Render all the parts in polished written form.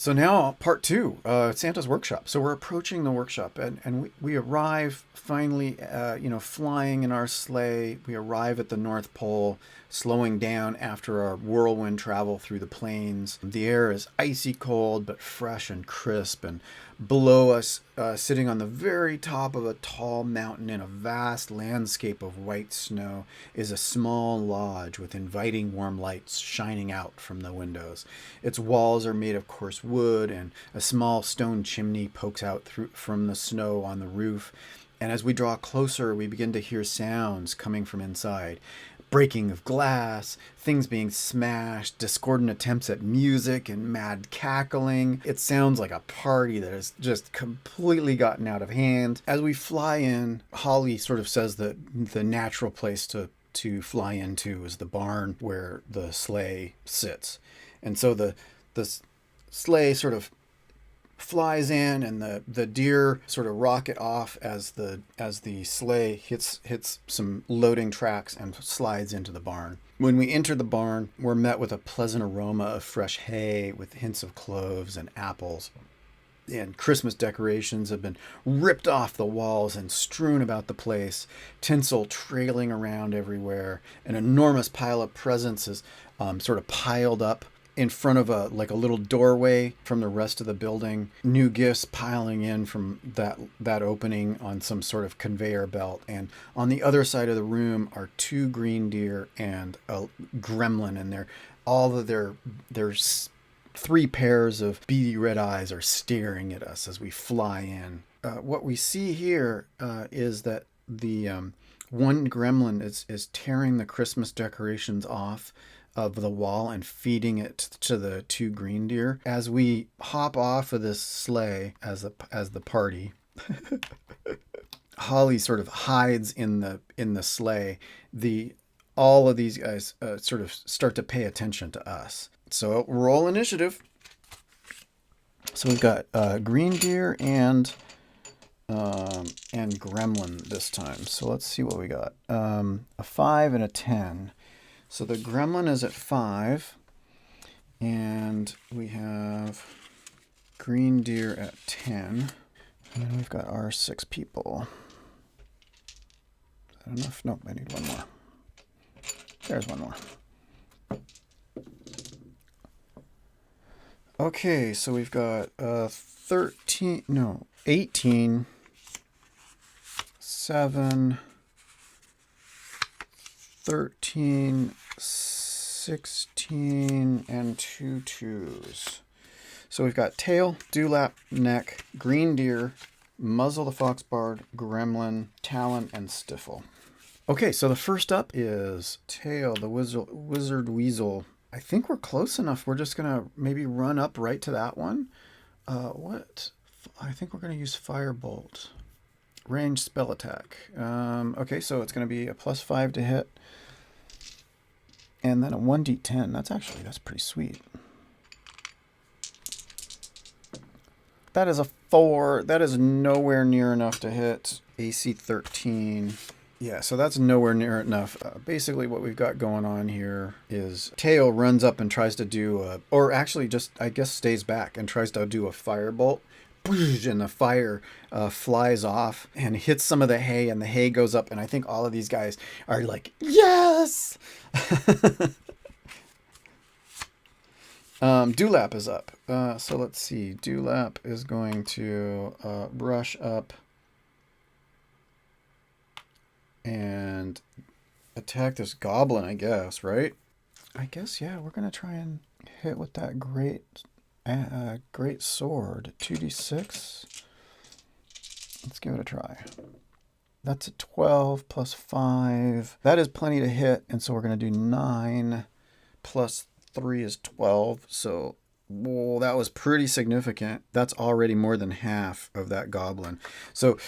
So now part two, Santa's workshop. So we're approaching the workshop, and we arrive finally, flying in our sleigh. We arrive at the North Pole, slowing down after our whirlwind travel through the plains. The air is icy cold, but fresh and crisp. And below us, sitting on the very top of a tall mountain in a vast landscape of white snow, is a small lodge with inviting warm lights shining out from the windows. Its walls are made of coarse wood, and a small stone chimney pokes out from the snow on the roof. And as we draw closer, we begin to hear sounds coming from inside. Breaking of glass, things being smashed, discordant attempts at music, and mad cackling. It sounds like a party that has just completely gotten out of hand. As we fly in, Holly sort of says that the natural place to fly into is the barn where the sleigh sits. And so the sleigh sort of flies in, and the deer sort of rocket off as the sleigh hits some loading tracks and slides into the barn. When we enter the barn, we're met with a pleasant aroma of fresh hay with hints of cloves and apples. And Christmas decorations have been ripped off the walls and strewn about the place, tinsel trailing around everywhere. An enormous pile of presents is sort of piled up in front of a little doorway from the rest of the building. New gifts piling in from that opening on some sort of conveyor belt. And on the other side of the room are two green deer and a gremlin, and there's three pairs of beady red eyes are staring at us as we fly in. What we see here is that the one gremlin is tearing the Christmas decorations off of the wall and feeding it to the two green deer. As we hop off of this sleigh as the party, Holly sort of hides in the sleigh. All of these guys sort of start to pay attention to us. So roll initiative. So we've got green deer and gremlin this time. So let's see what we got. A 5 and a 10. So the gremlin is at 5, and we have green deer at 10, and then we've got our 6 people. Is that enough? Nope, I need one more. There's one more. Okay, so we've got 18, 7, 13, 16, and 2 2s. So we've got Tail, Dewlap, Neck, Green Deer, Muzzle the Fox Bard, Gremlin, Talon, and Stifle. Okay, so the first up is Tail, the Wizard Weasel. I think we're close enough. We're just going to maybe run up right to that one. I think we're going to use Firebolt. Range spell attack. Okay, so it's going to be a +5 to hit. And then a 1d10. That's pretty sweet. That is a 4. That is nowhere near enough to hit. AC 13. Yeah, so that's nowhere near enough. Basically what we've got going on here is Tail runs up and tries to do stays back and tries to do a firebolt. And the fire flies off and hits some of the hay, and the hay goes up, and I think all of these guys are like, yes! Dewlap is up. So let's see. Dewlap is going to brush up and attack this goblin, I guess, right? I guess, yeah, we're going to try and hit with that great sword. 2d6. Let's give it a try. That's a 12 plus 5. That is plenty to hit, and so we're going to do 9 plus 3 is 12. So, whoa, that was pretty significant. That's already more than half of that goblin. So,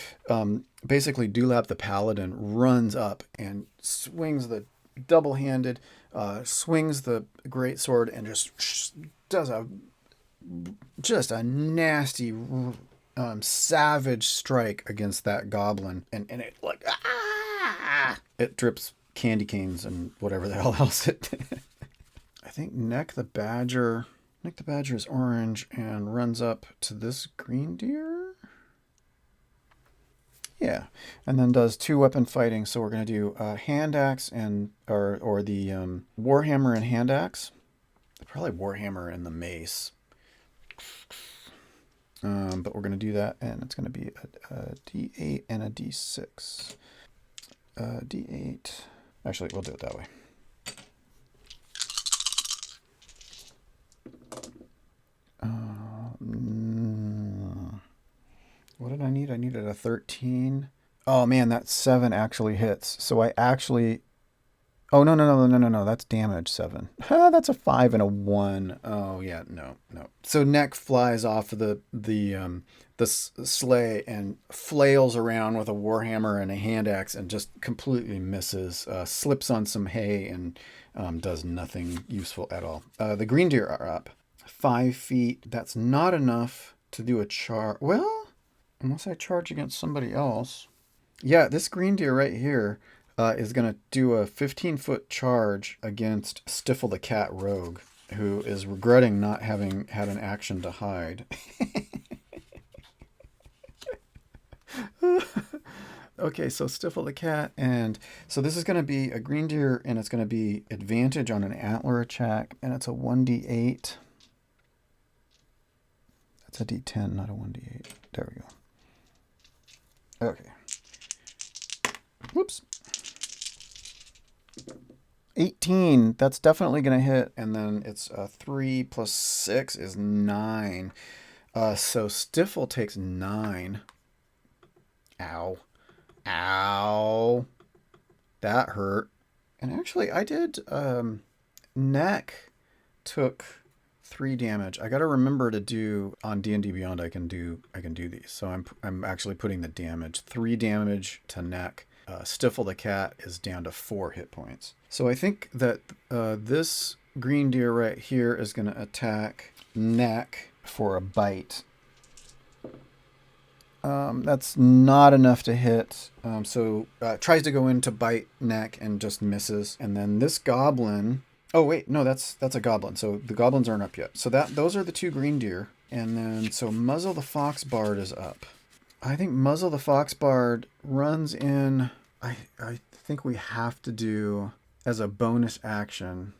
basically, Dewlap the Paladin runs up and swings the double-handed, swings the great sword, and just does a nasty, savage strike against that goblin, and it it drips candy canes and whatever the hell else it. I think Neck the Badger Nick the Badger is orange and runs up to this green deer. Yeah, and then does 2-weapon fighting. So we're gonna do hand axe and or the warhammer and hand axe. Probably warhammer and the mace. But we're gonna do that, and it's gonna be a D8 and a D6. D8. Actually, we'll do it that way. What did I need? I needed a 13. Oh man, that 7 actually hits. So I actually... Oh, no. That's damage 7. That's a 5 and a 1. Oh yeah, no. So Neck flies off of the sleigh and flails around with a warhammer and a hand axe and just completely misses. Slips on some hay and does nothing useful at all. The green deer are up 5 feet. That's not enough to do a charge. Well, unless I charge against somebody else. Yeah, this green deer right here is going to do a 15-foot charge against Stifle the Cat Rogue, who is regretting not having had an action to hide. Okay, so Stifle the Cat, and so this is going to be a green deer, and it's going to be advantage on an antler attack, and it's a 1d8. That's a d10, not a 1d8. There we go. Okay. Whoops. 18. That's definitely going to hit. And then it's 3 plus 6 is 9. So Stifle takes 9. Ow. Ow. That hurt. And actually, I did... Neck took 3 damage. I got to remember to do... On D&D Beyond, I can do these. So I'm actually putting the damage. 3 damage to Neck. Stifle the Cat is down to 4 hit points. So I think that this green deer right here is going to attack Neck for a bite. That's not enough to hit. So tries to go in to bite Neck and just misses. And then this goblin... Oh, wait. No, that's a goblin. So the goblins aren't up yet. So those are the 2 green deer. And then so Muzzle the Fox Bard is up. I think Muzzle the Fox Bard runs in... I think we have to do, as a bonus action,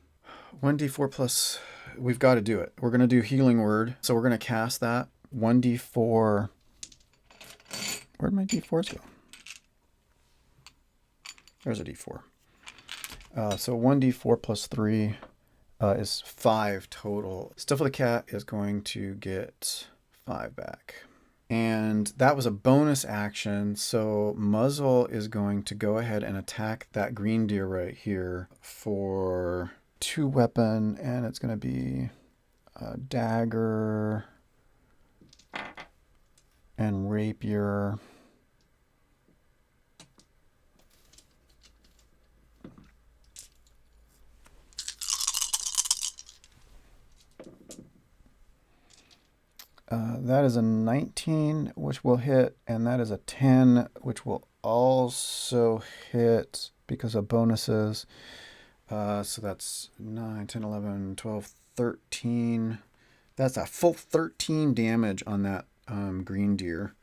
1d4 plus... We've got to do it. We're going to do Healing Word. So we're going to cast that. 1d4... Where'd my d4s go? There's a d4. So 1d4 plus 3 is 5 total. Stifle the Cat is going to get 5 back. And that was a bonus action, so Muzzle is going to go ahead and attack that green deer right here for 2 weapon, and it's going to be a dagger and rapier. That is a 19, which will hit, and that is a 10, which will also hit because of bonuses. So that's 9, 10, 11, 12, 13. That's a full 13 damage on that green deer.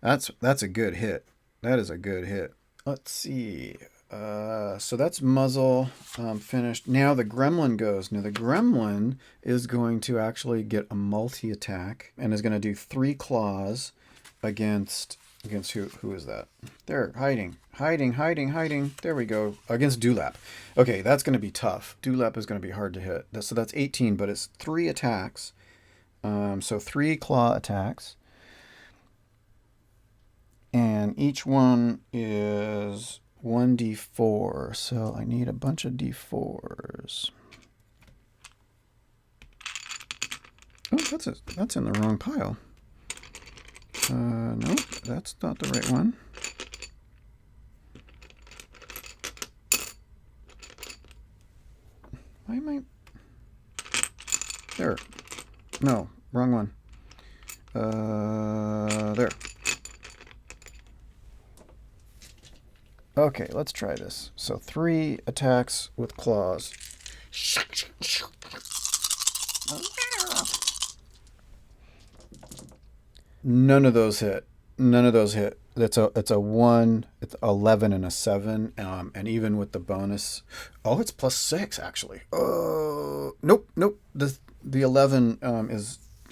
That's a good hit. That is a good hit. Let's see. So that's Muzzle finished. Now the Gremlin goes. Now the Gremlin is going to actually get a multi-attack and is going to do 3 claws against who is that? There, hiding. There we go. Against Dewlap. Okay, that's going to be tough. Dewlap is going to be hard to hit. So that's 18, but it's 3 attacks. So 3 claw attacks. And each one is 1d4, so I need a bunch of d4s. Oh, that's in the wrong pile. No, that's not the right one. Why am I... There. No, wrong one. There. Okay, let's try this. So 3 attacks with claws. None of those hit. None of those hit. It's a 1, it's 11 and a 7, and even with the bonus, oh, it's +6 actually. Oh, nope. The 11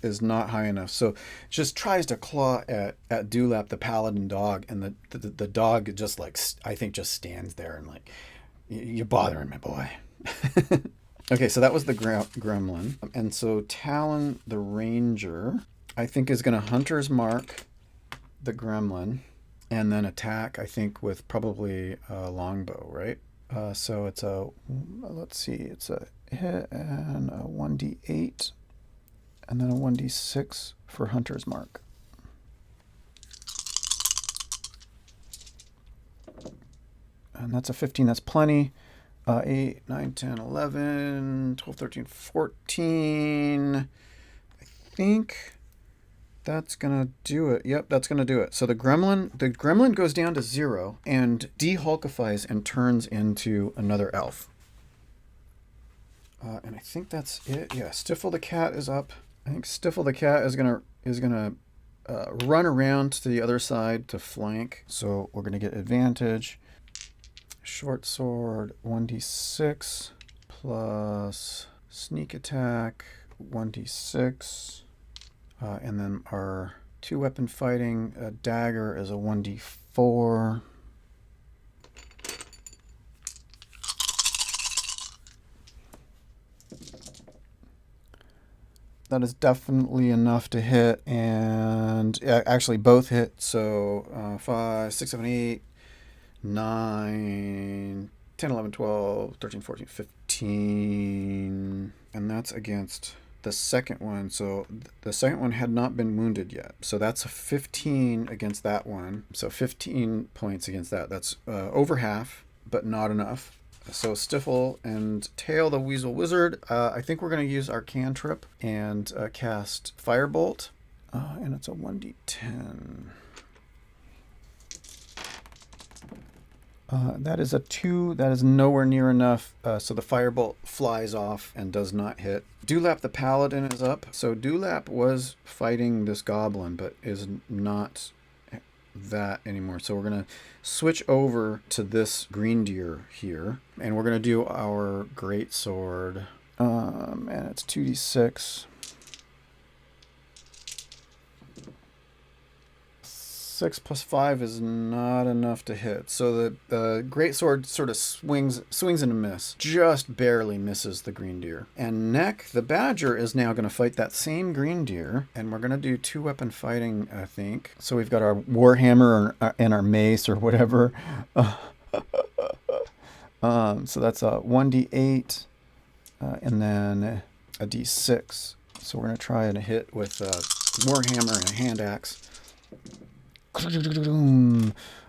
is not high enough. So just tries to claw at Dewlap the Paladin dog, and the dog just like I think just stands there and like, you're bothering me, boy. Okay, so that was the gremlin, and so Talon the Ranger, I think, is going to Hunter's Mark the gremlin, and then attack, I think, with probably a longbow, right? So it's a, let's see, it's a hit and a 1d8, and then a 1d6 for Hunter's Mark. And that's a 15, that's plenty. 8, 9, 10, 11, 12, 13, 14. I think that's going to do it. Yep, that's going to do it. So the gremlin goes down to 0 and de-hulkifies and turns into another elf. And I think that's it. Yeah, Stifle the Cat is up. I think Stifle the Cat is gonna run around to the other side to flank. So we're going to get advantage. Short sword, 1d6 plus sneak attack, 1d6. And then our 2-weapon fighting dagger is a 1d4. That is definitely enough to hit, and actually both hit. So 5, 6, 7, 8, 9, 10, 11, 12, 13, 14, 15. And that's against the second one. So the second one had not been wounded yet. So that's a 15 against that one. So 15 points against that. That's over half, but not enough. So Stifle and Tail the Weasel Wizard. I think we're going to use our cantrip and cast Firebolt. And it's a 1d10. That is a 2. That is nowhere near enough. So the firebolt flies off and does not hit. Dewlap the Paladin is up. So Dewlap was fighting this goblin, but is not that anymore. So we're going to switch over to this green deer here. And we're going to do our great sword. And it's 2d6. 6 plus 5 is not enough to hit. So the great sword sort of swings and a miss. Just barely misses the green deer. And Neck, the badger, is now going to fight that same green deer. And we're going to do 2-weapon fighting, I think. So we've got our warhammer and our mace or whatever. So that's a 1d8 and then a d6. So we're going to try and hit with a warhammer and a hand axe.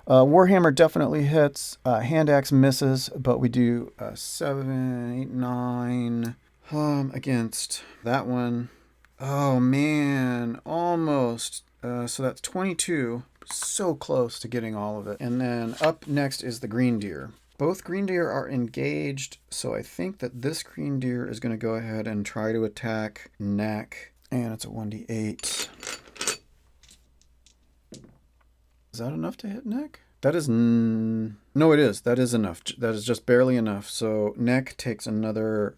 Warhammer definitely hits. Hand axe misses, but we do 7, 8, 9 against that one. Oh man, almost. So that's 22. So close to getting all of it. And then up next is the green deer. Both green deer are engaged, so I think that this green deer is going to go ahead and try to attack Neck. And it's a 1d8. Is that enough to hit Neck? That is... No, it is. That is enough. That is just barely enough. So Neck takes another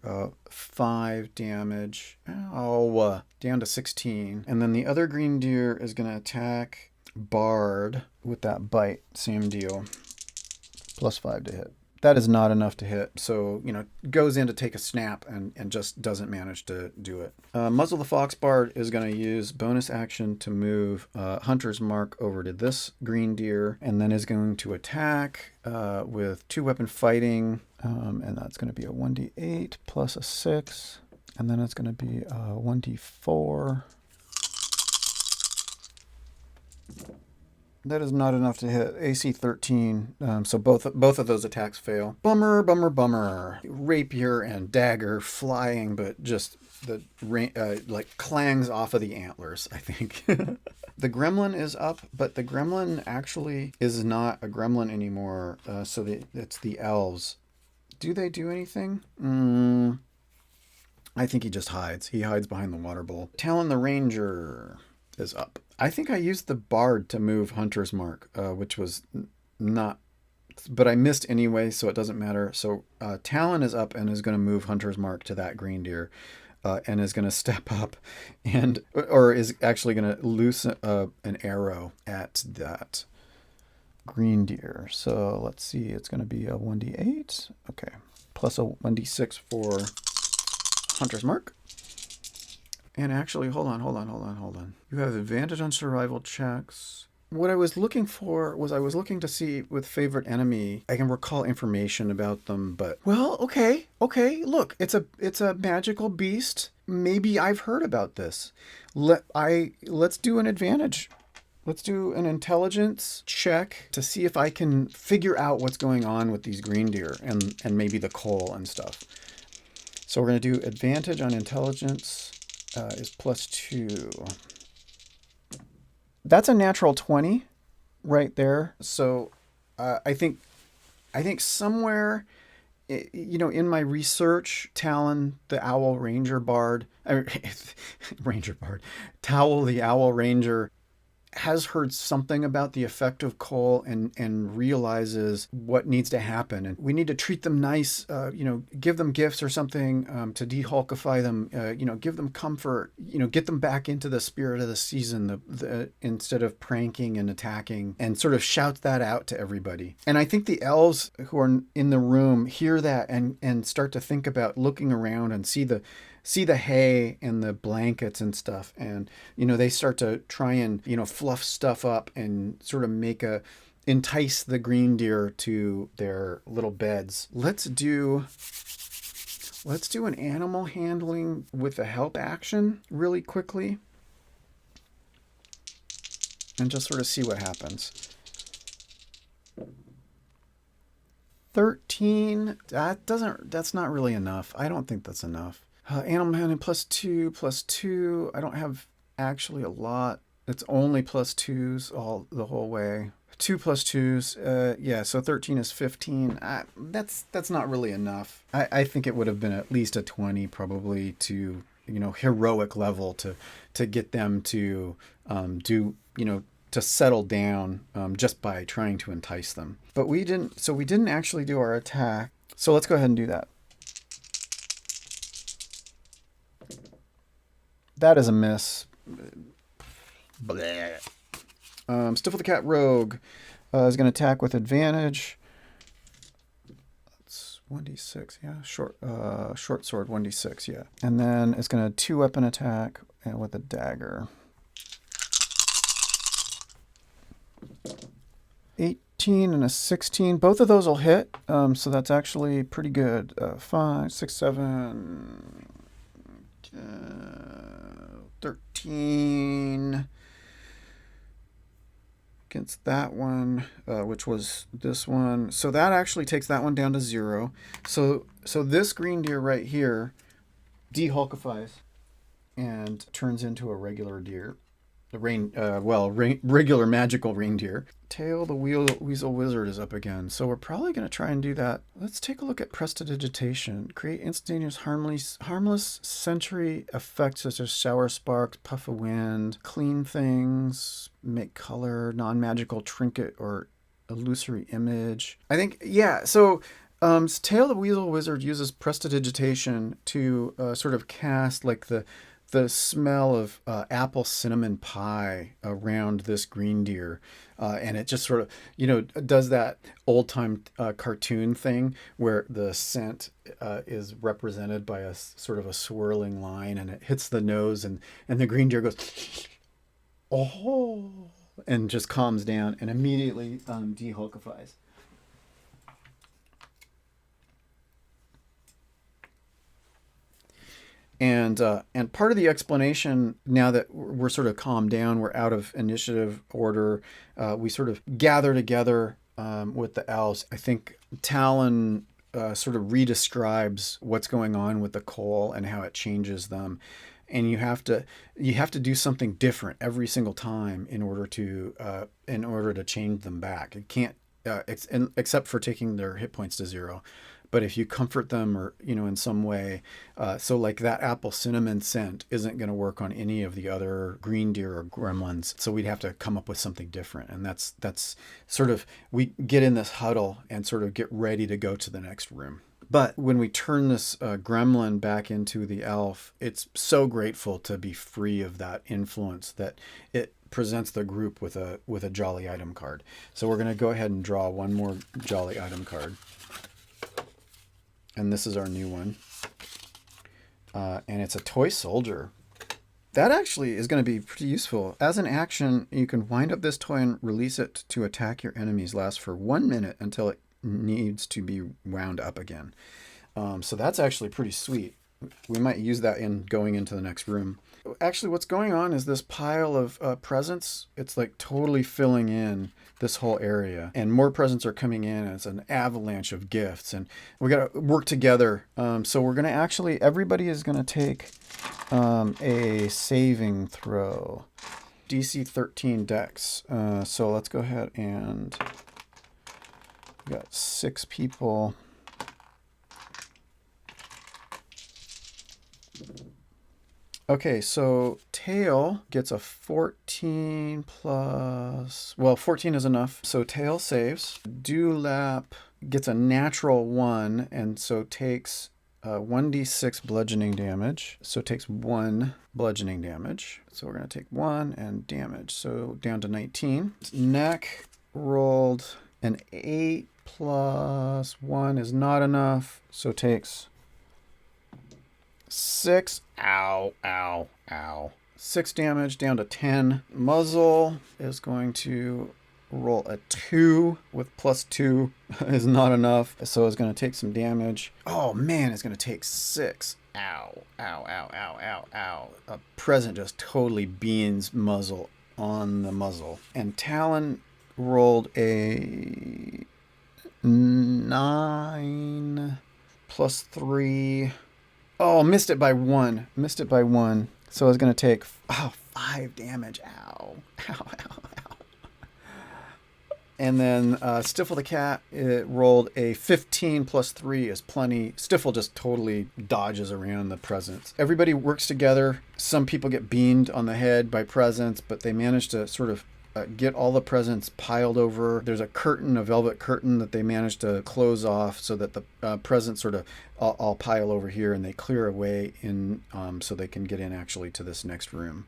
5 damage. Oh, down to 16. And then the other green deer is going to attack Bard with that bite. Same deal. Plus 5 to hit. That is not enough to hit. So, goes in to take a snap and just doesn't manage to do it. Muzzle the Fox Bard is going to use bonus action to move Hunter's Mark over to this green deer, and then is going to attack with 2-weapon fighting, and that's going to be a 1d8 plus a 6, and then it's going to be a 1d4. That is not enough to hit. AC 13. So both of those attacks fail. Bummer. Rapier and dagger flying, but just the clangs off of the antlers, I think. The gremlin is up, but the gremlin actually is not a gremlin anymore. So it's the elves. Do they do anything? I think he just hides. He hides behind the water bowl. Talon the Ranger. is up. I think I used the Bard to move Hunter's Mark, which was not, but I missed anyway, so it doesn't matter. So Talon is up and is going to move Hunter's Mark to that green deer. And is going to step up or is actually going to loose an arrow at that green deer. So let's see, it's going to be a 1d8. Okay. Plus a 1d6 for Hunter's Mark. And actually, hold on. You have advantage on survival checks. What I was looking for was I was looking to see with favorite enemy. I can recall information about them, but well, okay. Look, it's a magical beast. Maybe I've heard about this. Let's do an advantage. Let's do an intelligence check to see if I can figure out what's going on with these green deer and maybe the coal and stuff. So we're going to do advantage on intelligence is +2. That's a natural 20 right there. So I think somewhere, in my research, Talon the Owl Ranger Bard, Towel the Owl Ranger has heard something about the effect of coal and realizes what needs to happen. And we need to treat them nice, give them gifts or something to de-hulkify them, give them comfort, get them back into the spirit of the season instead of pranking and attacking, and sort of shout that out to everybody. And I think the elves who are in the room hear that and start to think about looking around and see the hay and the blankets and stuff. And, they start to try and, fluff stuff up and sort of entice the green deer to their little beds. Let's do an animal handling with a help action really quickly. And just sort of see what happens. 13, that's not really enough. I don't think that's enough. Animal handling +2. I don't have actually a lot. It's only +2s the whole way. 2 +2s. So 13 is 15. That's not really enough. I think it would have been at least a 20 probably to, heroic level to get them to to settle down just by trying to entice them. But we didn't actually do our attack. So let's go ahead and do that. That is a miss. Stifle the Cat Rogue is going to attack with advantage. That's 1d6, yeah. Short sword, 1d6, yeah. And then it's going to 2-weapon attack with a dagger. 18 and a 16. Both of those will hit, so that's actually pretty good. 5, 6, 7... 13 against that one, which was this one. So that actually takes that one down to 0. So this green deer right here de-hulkifies and turns into a regular deer. Regular magical reindeer. Tail the Weasel Wizard is up again. So we're probably going to try and do that. Let's take a look at Prestidigitation. Create instantaneous harmless sensory effects such as shower sparks, puff of wind, clean things, make color, non-magical trinket or illusory image. I think, yeah, so Tail the Weasel Wizard uses Prestidigitation to sort of cast like the smell of apple cinnamon pie around this green deer. And it just sort of, does that old time cartoon thing where the scent is represented by a sort of a swirling line, and it hits the nose and the green deer goes, oh, and just calms down and immediately de-hulkifies. And part of the explanation, now that we're sort of calmed down, we're out of initiative order, we sort of gather together with the elves. I think Talon sort of redescribes what's going on with the coal and how it changes them. And you have to do something different every single time in order to change them back. It can't, except for taking their hit points to 0. But if you comfort them or, in some way, so like that apple cinnamon scent isn't going to work on any of the other green deer or gremlins. So we'd have to come up with something different. And that's sort of, we get in this huddle and sort of get ready to go to the next room. But when we turn this gremlin back into the elf, it's so grateful to be free of that influence that it presents the group with a jolly item card. So we're going to go ahead and draw one more jolly item card. And this is our new one. And it's a toy soldier. That actually is going to be pretty useful. As an action, you can wind up this toy and release it to attack your enemies. Lasts for 1 minute until it needs to be wound up again. So that's actually pretty sweet. We might use that in going into the next room. Actually, what's going on is this pile of presents, it's like totally filling in this whole area. And more presents are coming in. It's an avalanche of gifts. And we got to work together. So we're going to actually, everybody is going to take a saving throw. DC 13 dex. So let's go ahead and... we got 6 people. Okay, so Tail gets a 14 plus... well, 14 is enough. So Tail saves. Dewlap gets a natural 1, and so takes 1d6 bludgeoning damage. So it takes 1 bludgeoning damage. So we're going to take 1 and damage. So down to 19. Neck rolled an 8 plus 1 is not enough. So takes 6. Ow, ow, ow. 6 damage down to 10. Muzzle is going to roll a 2 with plus 2 is not enough. So it's going to take some damage. Oh man, it's going to take 6. Ow, ow, ow, ow, ow, ow. A present just totally beans Muzzle on the muzzle. And Talon rolled a 9 plus 3. Oh, missed it by 1. Missed it by 1. So it's going to take 5 damage. Ow. Ow, ow, ow. And then Stifle the Cat, it rolled a 15 plus 3 is plenty. Stifle just totally dodges around the presents. Everybody works together. Some people get beamed on the head by presents, but they manage to sort of get all the presents piled over. There's a curtain, a velvet curtain that they manage to close off so that the presents sort of all pile over here and they clear away in so they can get in actually to this next room.